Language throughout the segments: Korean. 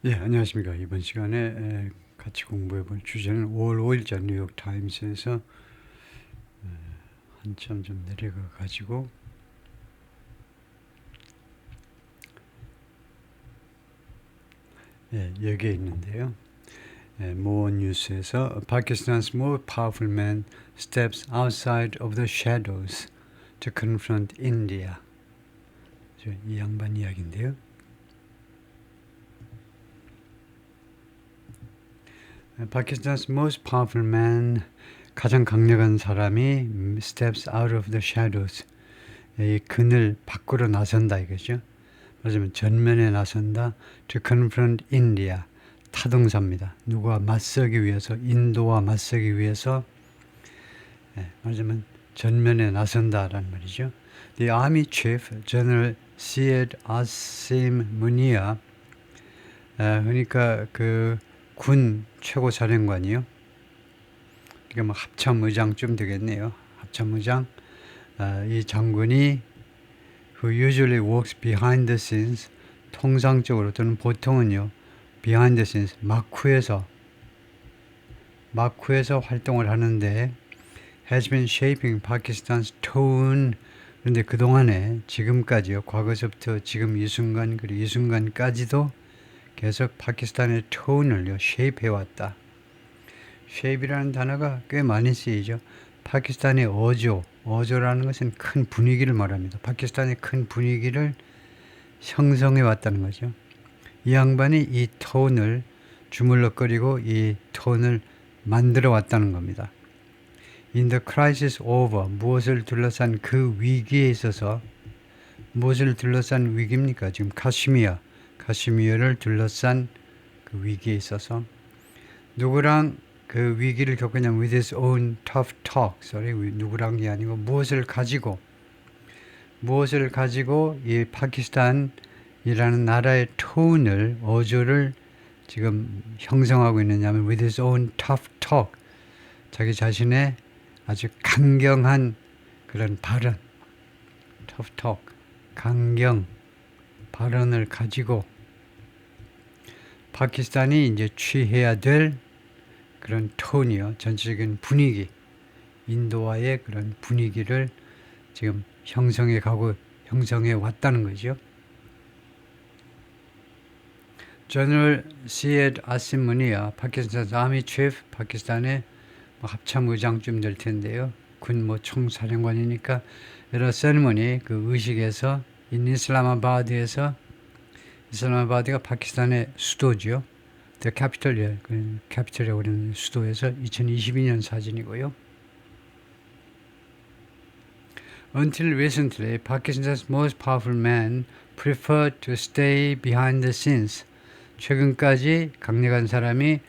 예, 안녕하십니까. 이번 시간에 같이 공부해 볼 주제는 5월 5일자 뉴욕 타임스에서 한참 좀 내려가 가지고 여기에 있는데요. 모 뉴스에서 Pakistan's most powerful man steps outside of the shadows to confront India. 이 양반 이야기인데요. Pakistan's most powerful man, 가장 강력한 사람이 steps out of the shadows, 이 그늘 밖으로 나선다 이거죠. 말하자면 전면에 나선다. To confront India, 타동사입니다. 누구와 맞서기 위해서, 인도와 맞서기 위해서, 말하자면 전면에 나선다라는 말이죠. The Army Chief, General Syed Asim Munir, 그러니까 그 군 최고 사령관이요. 그러니까 뭐 합참의장쯤 되겠네요. 합참의장. 이 장군이 who usually works behind the scenes, 통상적으로 또는 보통은요, behind the scenes, 막후에서 활동을 하는데 has been shaping Pakistan's tone. 그런데 그동안에 지금까지요, 과거서부터 지금 이 순간 그리고 이 순간까지도 계속 파키스탄의 톤을요, shape 해왔다. shape이라는 단어가 꽤 많이 쓰이죠. 파키스탄의 어조라는 것은 큰 분위기를 말합니다. 파키스탄의 큰 분위기를 형성해 왔다는 거죠. 이 양반이 이 톤을 주물럭거리고 이 톤을 만들어 왔다는 겁니다. In the crisis over, 무엇을 둘러싼 그 위기에 있어서, 무엇을 둘러싼 위기입니까? 지금 카시미어를 둘러싼 그 위기에 있어서 누구랑 그 위기를 겪으냐면 with his own tough talk, 누구랑 게 아니고 무엇을 가지고 이 파키스탄이라는 나라의 톤을, 어조를 지금 형성하고 있느냐면 with his own tough talk, 자기 자신의 아주 강경한 그런 발언, tough talk, 강경 발언을 가지고 파키스탄이 이제 취해야 될 그런 톤이요, 전체적인 분위기, 인도와의 그런 분위기를 지금 형성해 왔다는 거죠. General Syed Asim Munir, 파키스탄 Army Chief, 파키스탄의 합참의장쯤 될 텐데요. 군 총사령관이니까 여러 세리머니, 그 의식에서 이슬라마바드에서, 이슬라마바드가 파키스탄의 수도죠. The capital, 캐피털이라고 하는 수도에서 2022년 사진이고요. Until recently, Pakistan's most powerful man preferred to stay behind the scenes. 최근까지 강력한 사람이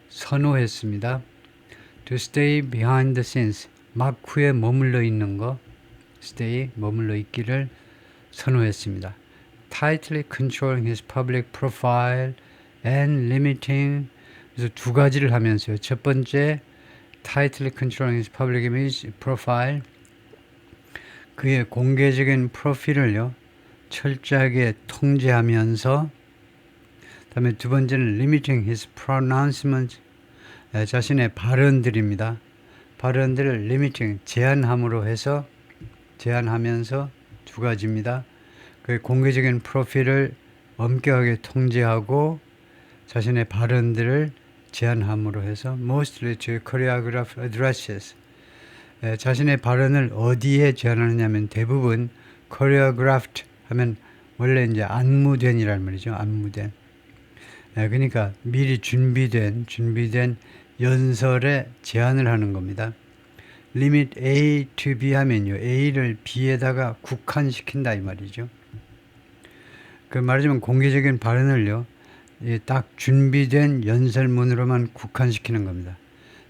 선호했습니다. To stay behind the scenes, 막후에 머물러 있는 거, 머물러 있기를 선호했습니다. Tightly controlling his public profile and limiting, 그래서 두 가지를 하면서요. 첫 번째, tightly controlling his public image profile, 그의 공개적인 프로필을요, 철저하게 통제하면서, 다음에 두 번째는 limiting his pronouncement, 자신의 발언들입니다. 발언들을 limiting, 제한하면서 두 가지입니다. 그 공개적인 프로필을 엄격하게 통제하고 자신의 발언들을 제한함으로 해서 mostly to choreograph addresses, 자신의 발언을 어디에 제한하느냐면 대부분 choreographed 하면 원래 이제 안무된이란 말이죠. 안무된. 그러니까 미리 준비된 연설에 제한을 하는 겁니다. limit A to B 하면요, A를 B에다가 국한시킨다 이 말이죠. 그 말하자면 공개적인 발언을요, 딱 준비된 연설문으로만 국한시키는 겁니다.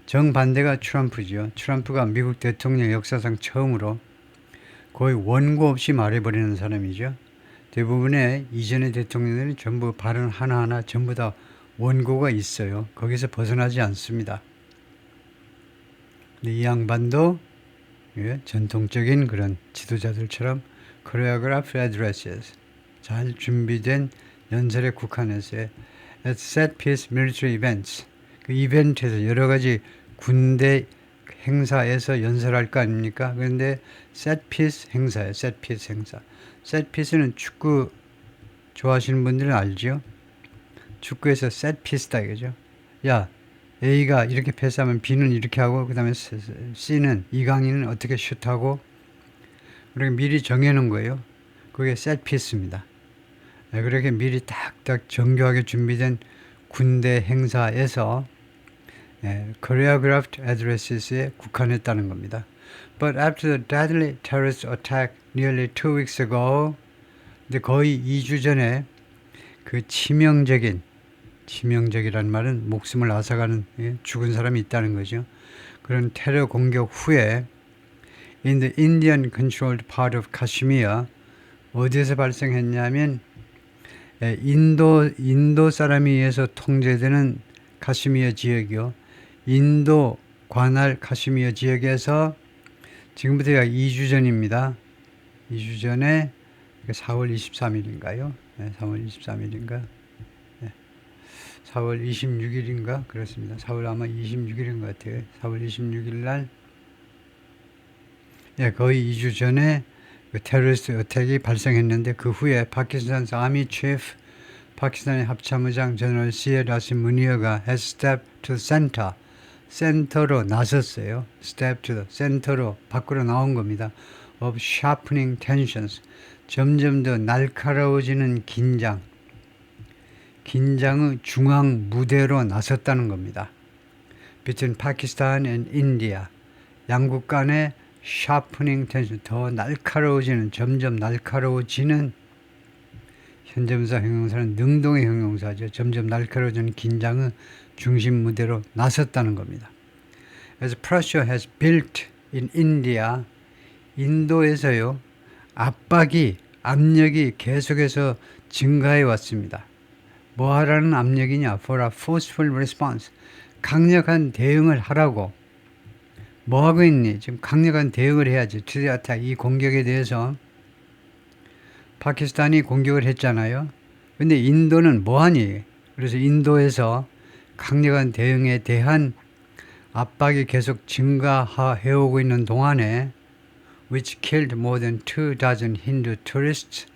정반대가 트럼프죠. 트럼프가 미국 대통령 역사상 처음으로 거의 원고 없이 말해버리는 사람이죠. 대부분의 이전의 대통령들은 전부 발언 하나하나 전부 다 원고가 있어요. 거기서 벗어나지 않습니다. 이 양반도 전통적인 그런 지도자들처럼 choreographed addresses, 잘 준비된 연설에 국한했어요. At set piece military events. 그 이벤트에서 여러 가지 군대 행사에서 연설할 거 아닙니까? 그런데 set piece 행사예요. set piece 행사. set piece는 축구 좋아하시는 분들은 알죠? 축구에서 set piece다 이거죠. 야, A가 이렇게 패스하면 B는 이렇게 하고 그 다음에 C는 이강인은 어떻게 슛하고 그렇게 미리 정해놓은 거예요. 그게 set piece입니다. 그렇게 미리 딱딱 정교하게 준비된 군대 행사에서 choreographed addresses에 국한했다는 겁니다. But after the deadly terrorist attack nearly 2 weeks ago, 근데 거의 2주 전에 그 치명적이란 말은 목숨을 앗아가는 죽은 사람이 있다는 거죠. 그런 테러 공격 후에 in the Indian controlled part of Kashmir 어디에서 발생했냐면 인도 사람에 의해서 통제되는 카시미어 지역이요. 인도 관할 카시미어 지역에서 지금부터 2주 전입니다. 2주 전에 4월 23일인가요? 4월 23일인가? 4월 26일인가? 그렇습니다. 4월 아마 26일인 것 같아요. 4월 26일 날 거의 2주 전에 그 테러리스트 어택이 발생했는데 그 후에 파키스탄 아미 치프 파키스탄의 합참의장 제너럴 시에 라신 무니어가 has stepped to the center 센터로 나섰어요. step to the 센터로 밖으로 나온 겁니다. of sharpening tensions 점점 더 날카로워지는 긴장의 중앙 무대로 나섰다는 겁니다. between Pakistan and India 양국 간의 sharpening tension 더 날카로워지는 점점 날카로워지는 현재분사 형용사는 능동의 형용사죠. 점점 날카로워지는 긴장의 중심 무대로 나섰다는 겁니다. As pressure has built in India 인도에서요 압력이 계속해서 증가해 왔습니다. 뭐 하라는 압력이냐? For a forceful response 강력한 대응을 하라고. 뭐 하고 있니? 지금 강력한 대응을 해야지. To the attack 이 공격에 대해서 파키스탄이 공격을 했잖아요. 근데 인도는 뭐 하니? 그래서 인도에서 강력한 대응에 대한 압박이 계속 증가해 오고 있는 동안에 which killed more than 24 Hindu tourists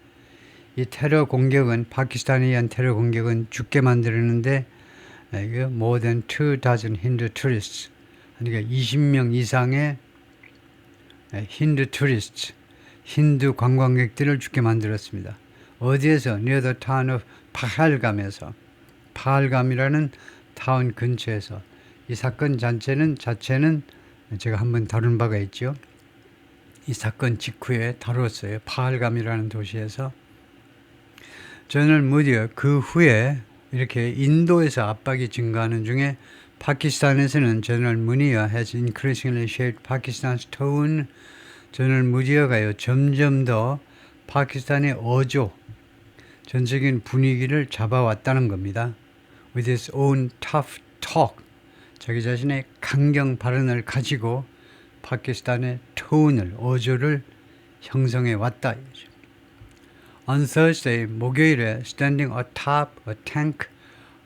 이 테러 공격은 파키스탄에 의한 테러 공격은 죽게 만들었는데 more than 24 Hindu tourists 그러니까 20명 이상의 힌두 tourists 힌두 관광객들을 죽게 만들었습니다. 어디에서? near the town of 파할감에서 파할감이라는 타운 근처에서 이 사건 자체는 제가 한번 다룬 바가 있죠. 이 사건 직후에 다뤘어요. 파할감이라는 도시에서 제너럴 무디어 그 후에 이렇게 인도에서 압박이 증가하는 중에 파키스탄에서는 제너럴 무니어 has increasingly shaped Pakistan's tone. 제너럴 무디어가요 점점 더 파키스탄의 어조 전적인 분위기를 잡아왔다는 겁니다. With his own tough talk 자기 자신의 강경 발언을 가지고 파키스탄의 톤을 어조를 형성해 왔다. On Thursday 목요일에 standing atop a tank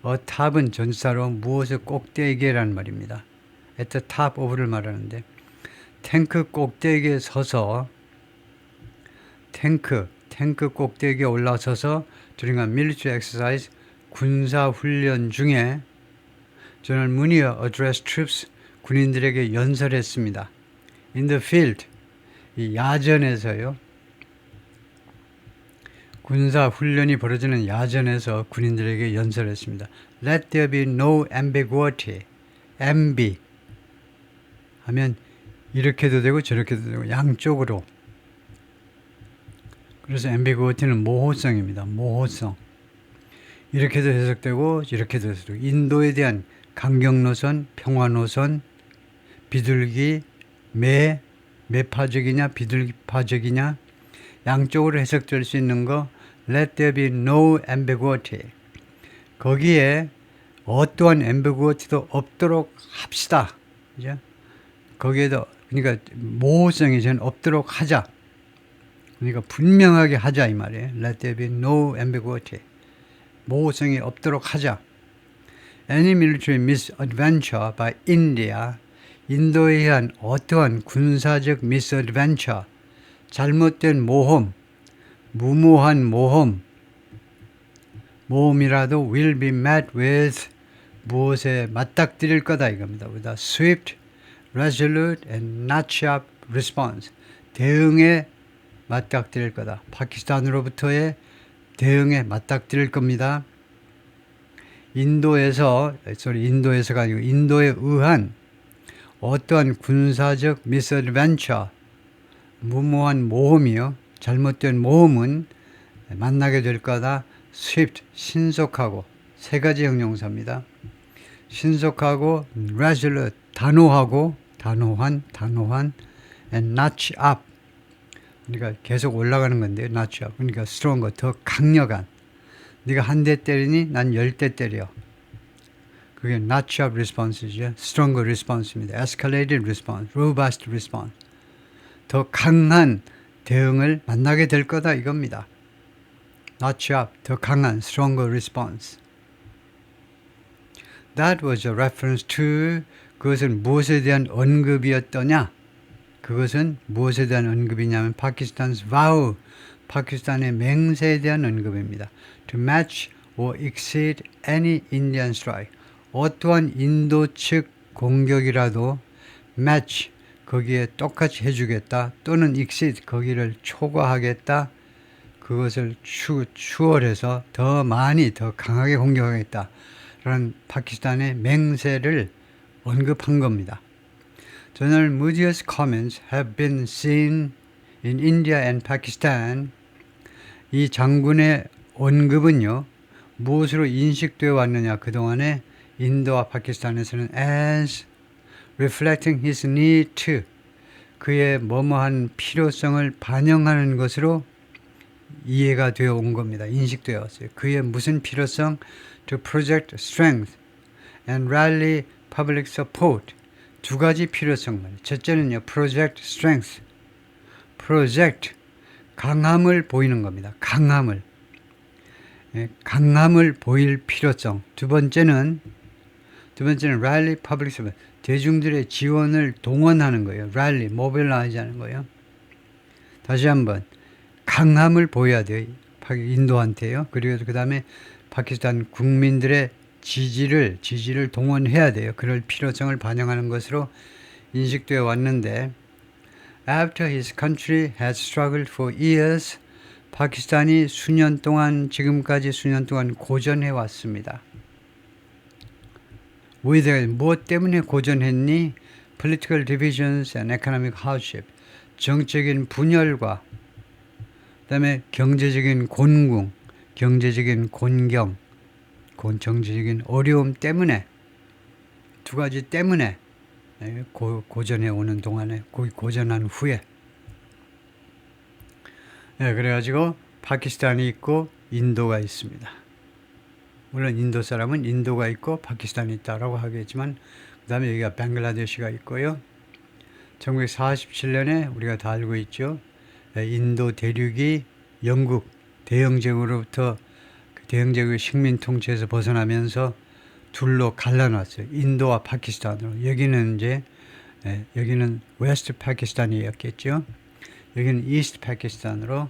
atop은 전사로 무엇의 꼭대기라는 말입니다. At the top of를 말하는데 탱크 꼭대기에 서서 탱크 꼭대기에 올라서서 during a military exercise 군사 훈련 중에 제너럴 무니어 addressed troops 군인들에게 연설했습니다. In the field 이 야전에서요. 군사 훈련이 벌어지는 야전에서 군인들에게 연설했습니다. Let there be no ambiguity. ambi 하면 이렇게도 되고 저렇게도 되고 양쪽으로. 그래서 ambiguity는 모호성입니다. 모호성. 이렇게도 해석되고 이렇게도 해석되고 인도에 대한 강경 노선, 평화 노선, 비둘기, 매파적이냐 비둘기파적이냐 양쪽으로 해석될 수 있는 거 Let there be no ambiguity. 거기에 어떠한 ambiguity도 없도록 합시다. 그죠? 거기에도 그러니까 모호성이 전 없도록 하자. 그러니까 분명하게 하자 이 말이에요. Let there be no ambiguity. 모호성이 없도록 하자. Any military misadventure by India, 인도에 의한 어떠한 군사적 misadventure, 잘못된 모험, 무모한 모험이라도 will be met with 무엇에 맞닥뜨릴 거다 이겁니다. With a swift, resolute and not sharp response. 대응에 맞닥뜨릴 거다. 파키스탄으로부터의 대응에 맞닥뜨릴 겁니다. 인도에서가 아니고 인도에 의한 어떠한 군사적 misadventure, 무모한 모험이요. 잘못된 모험은 만나게 될 거다. swift, 신속하고 세 가지 형용사입니다. 신속하고 resolute, 단호한 and notch up. 그러니까 계속 올라가는 건데요. notch up. 그러니까 stronger, 더 강력한. 네가 한 대 때리니 난 10대 때려. 그게 notch up response죠. stronger response입니다. escalated response, robust response. 더 강한 대응을 만나게 될 거다 이겁니다. notch up, 더 강한 stronger response. That was a reference to, 그것은 무엇에 대한 언급이었더냐? 그것은 무엇에 대한 언급이냐면 파키스탄's vow, 파키스탄의 맹세에 대한 언급입니다. To match or exceed any Indian strike. 어떠한 인도 측 공격이라도 match, 거기에 똑같이 해주겠다. 또는 exceed, 거기를 초과하겠다. 그것을 추월해서 더 많이, 더 강하게 공격하겠다. 라는 파키스탄의 맹세를 언급한 겁니다. General Moody's comments have been seen in India and Pakistan. 이 장군의 언급은요, 무엇으로 인식되어 왔느냐, 그동안에 인도와 파키스탄에서는 as reflecting his need to, 그의 뭐뭐한 필요성을 반영하는 것으로 이해가 되어 온 겁니다. 인식되어 왔어요. 그의 무슨 필요성? To project strength and rally public support. 두 가지 필요성만. 첫째는요, project strength. project, 강함을 보이는 겁니다. 강함을 보일 필요성. 두 번째는 rally public support. 대중들의 지원을 동원하는 거예요. rally, mobilize 하는 거예요. 다시 한번. 강함을 보여야 돼요. 인도한테요. 그리고 그 다음에 파키스탄 국민들의 지지를 동원해야 돼요. 그럴 필요성을 반영하는 것으로 인식되어 왔는데, After his country has struggled for years, 파키스탄이 지금까지 수년 동안 고전해 왔습니다. With 무엇 때문에 고전했니? Political divisions and economic hardship. 정적인 분열과 그다음에 경제적인 곤궁, 경제적인 곤경, 정치적인 어려움 때문에, 두 가지 때문에 고전해 오는 동안에, 고전한 후에, 그래가지고 파키스탄이 있고 인도가 있습니다. 물론 인도 사람은 인도가 있고 파키스탄이 있다라고 하겠지만, 그 다음에 여기가 벵글라데시가 있고요. 1947년에 우리가 다 알고 있죠. 인도 대륙이 영국 대영제국으로부터 대영제국의 식민 통치에서 벗어나면서 둘로 갈라놨어요. 인도와 파키스탄으로. 여기는 웨스트 파키스탄이었겠죠. 여기는 이스트 파키스탄으로.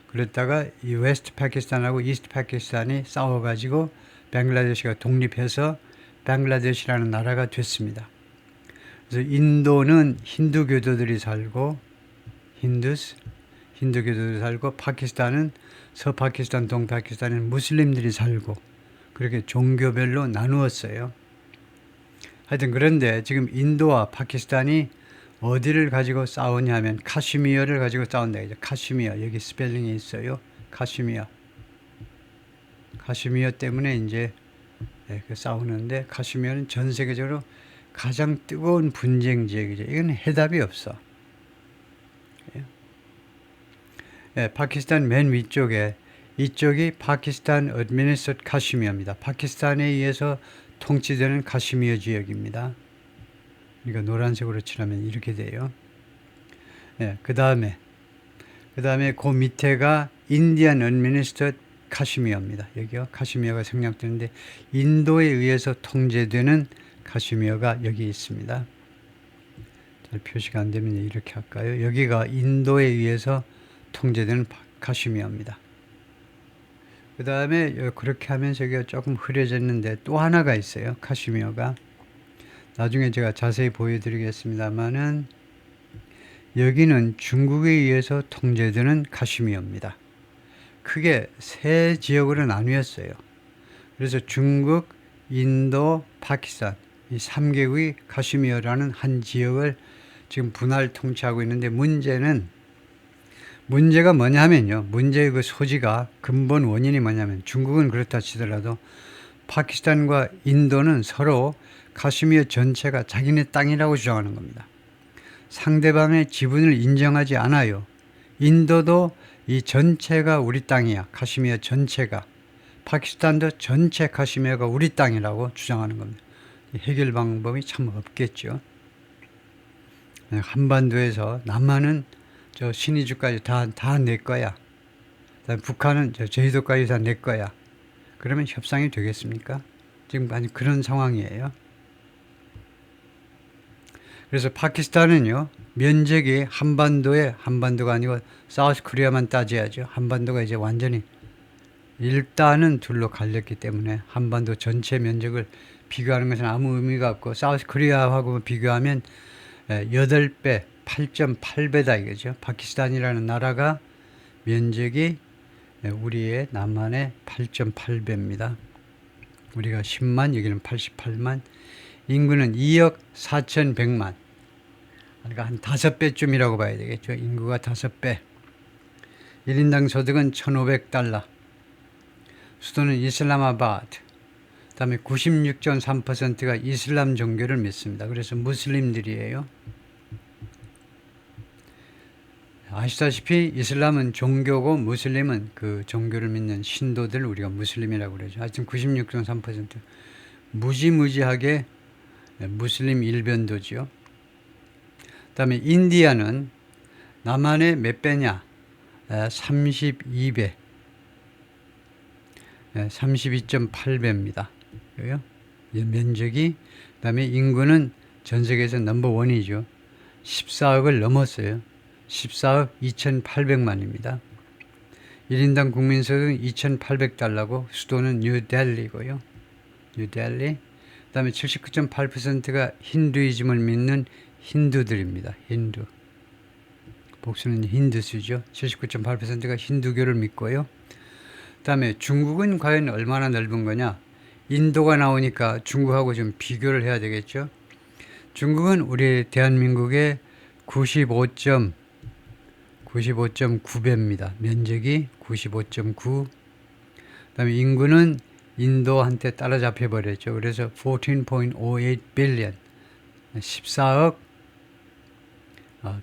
그랬다가 이 웨스트 파키스탄하고 이스트 파키스탄이 싸워가지고 벵글라데시가 독립해서 벵글라데시라는 나라가 됐습니다. 그래서 인도는 힌두교도들이 살고, 힌두교도들이 살고, 파키스탄은 서파키스탄, 동파키스탄은 무슬림들이 살고, 그렇게 종교별로 나누었어요. 하여튼 그런데 지금 인도와 파키스탄이 어디를 가지고 싸우냐 하면 카슈미어를 가지고 싸운다. 카슈미어, 여기 스펠링이 있어요. 카슈미어 때문에 이제 싸우는데, 카슈미어는 전 세계적으로 가장 뜨거운 분쟁 지역이죠. 이건 해답이 없어. 파키스탄 맨 위쪽에, 이쪽이 파키스탄 administered 카슈미어입니다. 파키스탄에 의해서 통치되는 카슈미어 지역입니다. 그러니까 노란색으로 칠하면 이렇게 돼요. 그 다음에 그 밑에가 Indian administered 카슈미어입니다. 여기요. 카슈미어가 생략되는데 인도에 의해서 통제되는 카슈미어가 여기 있습니다. 잘 표시가 안 되면 이렇게 할까요? 여기가 인도에 의해서 통제되는 카슈미어입니다. 그 다음에 그렇게 하면서 여기가 조금 흐려졌는데 또 하나가 있어요. 카슈미어가. 나중에 제가 자세히 보여드리겠습니다만은 여기는 중국에 의해서 통제되는 카슈미어입니다. 크게 세 지역으로 나뉘었어요. 그래서 중국, 인도, 파키스탄 이 3개국이 카슈미어라는 한 지역을 지금 분할 통치하고 있는데 문제가 뭐냐면요. 문제의 그 소지가 근본 원인이 뭐냐면 중국은 그렇다 치더라도 파키스탄과 인도는 서로 카슈미어 전체가 자기네 땅이라고 주장하는 겁니다. 상대방의 지분을 인정하지 않아요. 인도도 이 전체가 우리 땅이야. 카슈미어 전체가. 파키스탄도 전체 카슈미어가 우리 땅이라고 주장하는 겁니다. 해결 방법이 참 없겠죠. 한반도에서 남한은 저 신의주까지 다 내 거야. 북한은 저 제주도까지 다 내 거야. 그러면 협상이 되겠습니까? 지금 아니 그런 상황이에요. 그래서 파키스탄은요, 면적이 한반도가 아니고 사우스 코리아만 따져야죠. 한반도가 이제 완전히 일단은 둘로 갈렸기 때문에 한반도 전체 면적을 비교하는 것은 아무 의미가 없고 사우스 코리아하고 비교하면 8배, 8.8배다 이거죠. 파키스탄이라는 나라가 면적이 우리의 남한의 8.8배입니다. 우리가 10만, 여기는 88만, 인구는 2억 4,100만. 그러니까 한 5배쯤이라고 봐야 되겠죠. 인구가 5배. 1인당 소득은 $1,500. 수도는 이슬라마바드. 그 다음에 96.3%가 이슬람 종교를 믿습니다. 그래서 무슬림들이에요. 아시다시피 이슬람은 종교고 무슬림은 그 종교를 믿는 신도들 우리가 무슬림이라고 그러죠. 하여튼 96.3% 무지무지하게 무슬림 일변도지요. 그 다음에 인디아는 남한의 몇 배냐? 32배. 32.8배입니다. 면적이. 그 다음에 인구는 전 세계에서 넘버원이죠. 14억을 넘었어요. 14억 2,800만입니다. 1인당 국민소득은 $2,800고 수도는 뉴델리고요. 뉴델리. 그 다음에 79.8%가 힌두이즘을 믿는 힌두들입니다. 힌두. 복수는 힌두수죠. 79.8%가 힌두교를 믿고요. 그 다음에 중국은 과연 얼마나 넓은 거냐? 인도가 나오니까 중국하고 좀 비교를 해야 되겠죠. 중국은 우리 대한민국의 95.9배입니다. 면적이 95.9. 그 다음에 인구는 인도한테 따라잡혀 버렸죠. 그래서 14.58 billion. 14억.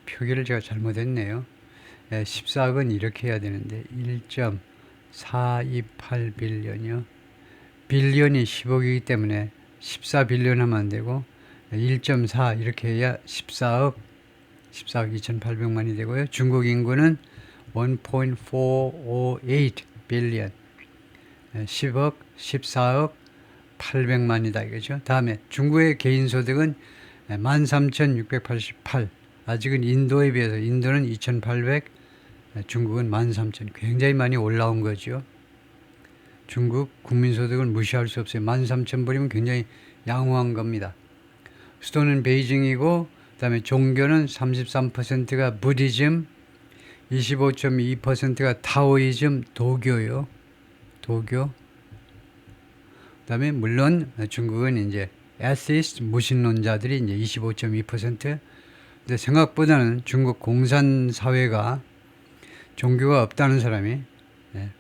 표기를 제가 잘못했네요. 14억은 이렇게 해야 되는데 1.428 빌리언이요. 빌리언이 10억이기 때문에 14빌리언 하면 안 되고 1.4 이렇게 해야 14억 2,800만이 되고요. 중국 인구는 1.458 빌리언. 10억, 14억 800만이다 이거죠. 다음에 중국의 개인 소득은 13,688. 아직은 인도에 비해서 인도는 2,800, 중국은 13,000. 굉장히 많이 올라온 거죠. 중국 국민소득은 무시할 수 없어요. 13,000불이면 굉장히 양호한 겁니다. 수도는 베이징이고 그 다음에 종교는 33%가 부디즘, 25.2%가 타오이즘, 도교요. 도교. 그 다음에 물론 중국은 이제 에티스트, 무신론자들이 이제 25.2%. 근데 생각보다는 중국 공산사회가 종교가 없다는 사람이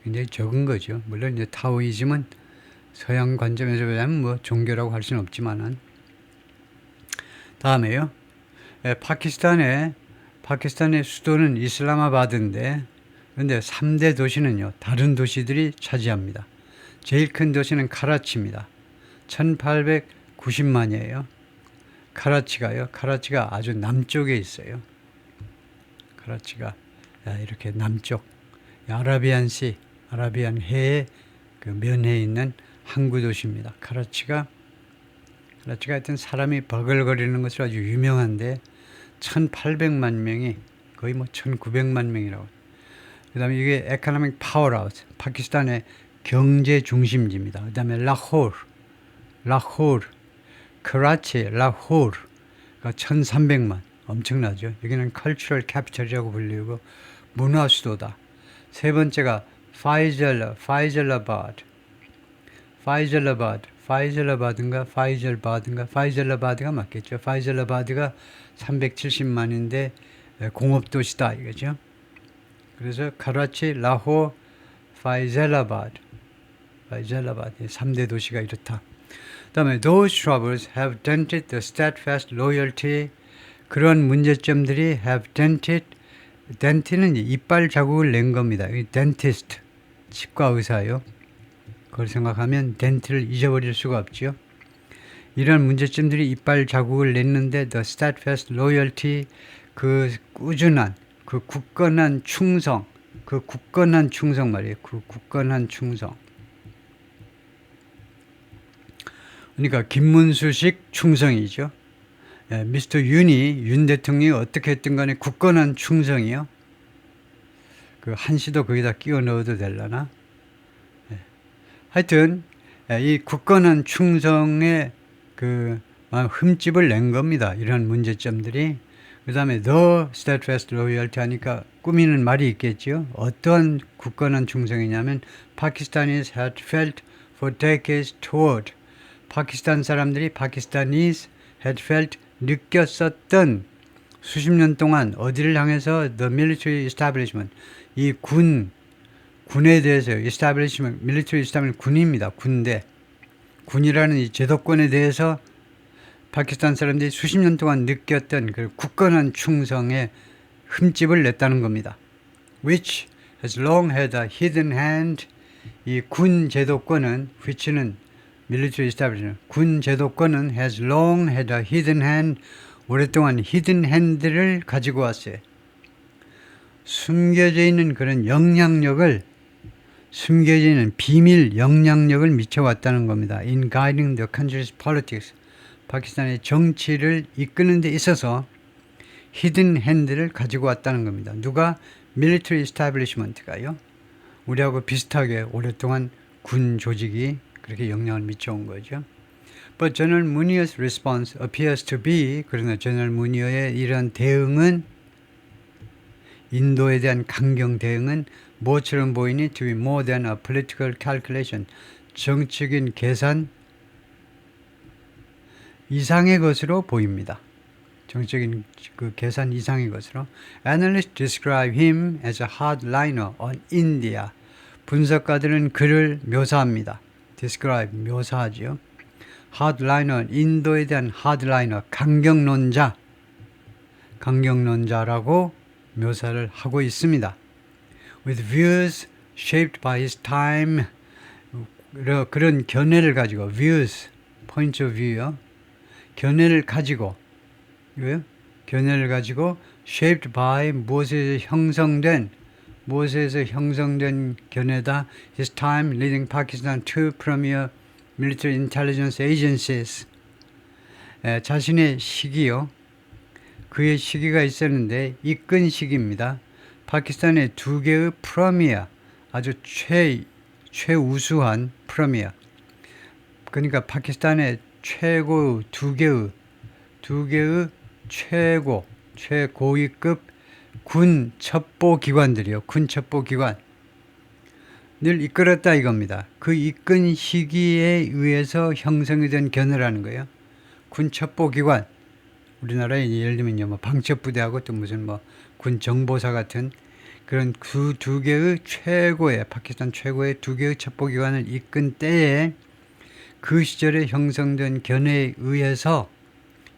굉장히 적은 거죠. 물론 이제 타오이즘은 서양 관점에서 보자면 뭐 종교라고 할 수는 없지만은. 다음에요. 파키스탄의 수도는 이슬라마바드인데, 그런데 3대 도시는요, 다른 도시들이 차지합니다. 제일 큰 도시는 카라치입니다. 1890만이에요. 카라치가 아주 남쪽에 있어요. 카라치가 이렇게 남쪽, 아라비안시, 아라비안 해의 그 면해에 있는 항구 도시입니다. 카라치가 하여튼 사람이 버글거리는 것으로 아주 유명한데 1800만 명이 거의 뭐 1900만 명이라고. 그 다음에 이게 에코노믹 파워하우스, 파키스탄의 경제 중심지입니다. 그 다음에 라호르, 크라치, 라호르가 1300만, 엄청나죠. 여기는 컬처럴 캐피털이라고 불리고 문화 수도다. 세 번째가 파이젤라바드가 맞겠죠. 파이젤라바드가 370만인데 공업도시다 이거죠. 그래서 카라치, 라호, 파이젤라바드 3대 도시가 이렇다. 그 다음에 those troubles have dented the steadfast loyalty. 그런 문제점들이 have dent는 이빨 자국을 낸 겁니다. dentist, 치과 의사요. 그걸 생각하면 dent를 잊어버릴 수가 없죠. 이런 문제점들이 이빨 자국을 냈는데 the steadfast loyalty, 그 꾸준한, 그 굳건한 충성 말이에요. 그 굳건한 충성. 그러니까 김문수식 충성이죠. 미스터 윤 대통령이 어떻게 했든 간에 굳건한 충성이요. 그 한시도 거기다 끼워 넣어도 되려나? 하여튼 이 굳건한 충성의 그 흠집을 낸 겁니다. 이런 문제점들이. 그 다음에 the steadfast loyalty 하니까 꾸미는 말이 있겠죠. 어떤 굳건한 충성이냐면 Pakistanis had felt for decades toward. 파키스탄 사람들이 Pakistanis had felt 느꼈었던 수십 년 동안 어디를 향해서 the military establishment, 이 군에 대해서 establishment, military establishment 군입니다. 군이라는 이 제도권에 대해서 파키스탄 사람들이 수십 년 동안 느꼈던 그 굳건한 충성의 흠집을 냈다는 겁니다. Which has long had a hidden hand. 이 군 제도권은 which는 military establishment, 군 제도권은 has long had a hidden hand. 오랫동안 hidden hand를 가지고 왔어요. 숨겨져 있는 그런 영향력을, 숨겨져 있는 비밀 영향력을 미쳐왔다는 겁니다. In guiding the country's politics. 파키스탄의 정치를 이끄는 데 있어서 히든 핸드를 가지고 왔다는 겁니다. 누가? 밀리터리 스타블리시먼트가요. 우리하고 비슷하게 오랫동안 군 조직이 그렇게 영향을 미쳐온 거죠. But General Munir's response appears to be, 그러나 General Munir의 이런 대응은, 인도에 대한 강경 대응은 뭐처럼 보이니? To be more than a political calculation. 정치적인 계산 이상의 것으로 보입니다. 정치적인 그 계산 이상의 것으로. Analysts describe him as a hardliner on India. 분석가들은 그를 묘사합니다. describe, 묘사하죠. hardliner, 인도에 대한 hardliner, 강경론자라고 묘사를 하고 있습니다. With views shaped by his time. 그런 견해를 가지고, views, point of view요. 견해를 가지고 shaped by 무엇에서 형성된 견해다. His time leading Pakistan to premier military intelligence agencies. 자신의 시기요. 그의 시기가 있었는데 이끈 시기입니다. 파키스탄의 두 개의 프리미어, 아주 최우수한 프리미어. 그러니까 파키스탄의 최고 두 개의 최고위급 군 첩보기관들이요. 군 첩보기관 늘 이끌었다 이겁니다. 그 이끈 시기에 의해서 형성이 된 견해라는 거예요. 군 첩보기관, 우리나라에 예를 들면 뭐 방첩부대하고 또 무슨 뭐 군 정보사 같은 그런 그 두 개의 파키스탄 최고의 두 개의 첩보기관을 이끈 때에 그 시절에 형성된 견해에 의해서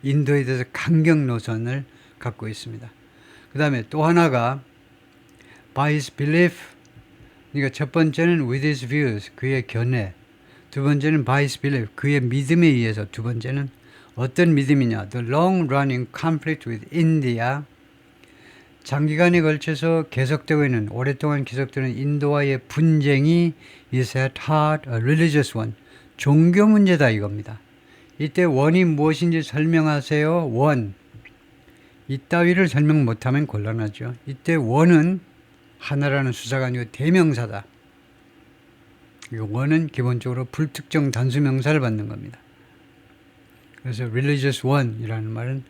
인도에 대해서 강경 노선을 갖고 있습니다. 그 다음에 또 하나가 by his belief. 그러니까 첫 번째는 with his views, 그의 견해. 두 번째는 by his belief, 그의 믿음에 의해서. 두 번째는 어떤 믿음이냐? The long-running conflict with India. 장기간에 걸쳐서 계속되고 있는 오랫동안 계속되는 인도와의 분쟁이 is at heart a religious one. 종교 문제다 이겁니다. 이때 원이 무엇인지 설명하세요. 원. 이따위를 설명 못하면 곤란하죠. 이때 원은 하나라는 수사가 아니고 대명사다. 원은 기본적으로 불특정 단수명사를 받는 겁니다. 그래서 religious one이라는 말은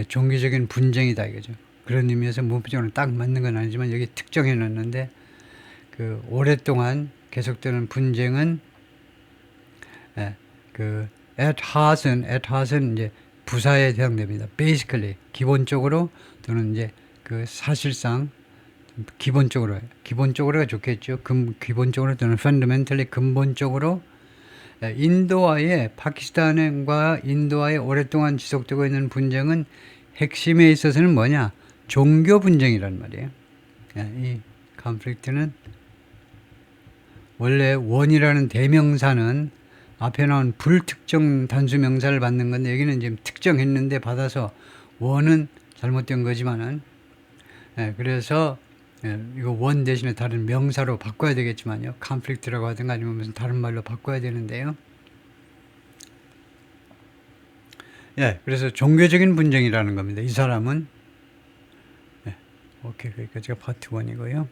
종교적인 분쟁이다 이거죠. 그런 의미에서 문법적으로 딱 맞는 건 아니지만 여기 특정해 놨는데 그 오랫동안 계속되는 분쟁은 그 at heart은 이제 부사에 해당됩니다. basically 기본적으로 또는 이제 그 사실상 기본적으로가 좋겠죠. 기본적으로 또는 fundamentally 근본적으로 인도와의 파키스탄과 인도와의 오랫동안 지속되고 있는 분쟁은 핵심에 있어서는 뭐냐? 종교 분쟁이란 말이에요. 이 컨플릭트는 원래 원이라는 대명사는 앞에 나온 불특정 단수명사를 받는 건데 여기는 지금 특정했는데 받아서 원은 잘못된 거지만은 그래서 이거 원 대신에 다른 명사로 바꿔야 되겠지만요. 컨플릭트라고 하든가 아니면 무슨 다른 말로 바꿔야 되는데요. 그래서 종교적인 분쟁이라는 겁니다. 이 사람은 오케이, 여기까지가 파트 1이고요.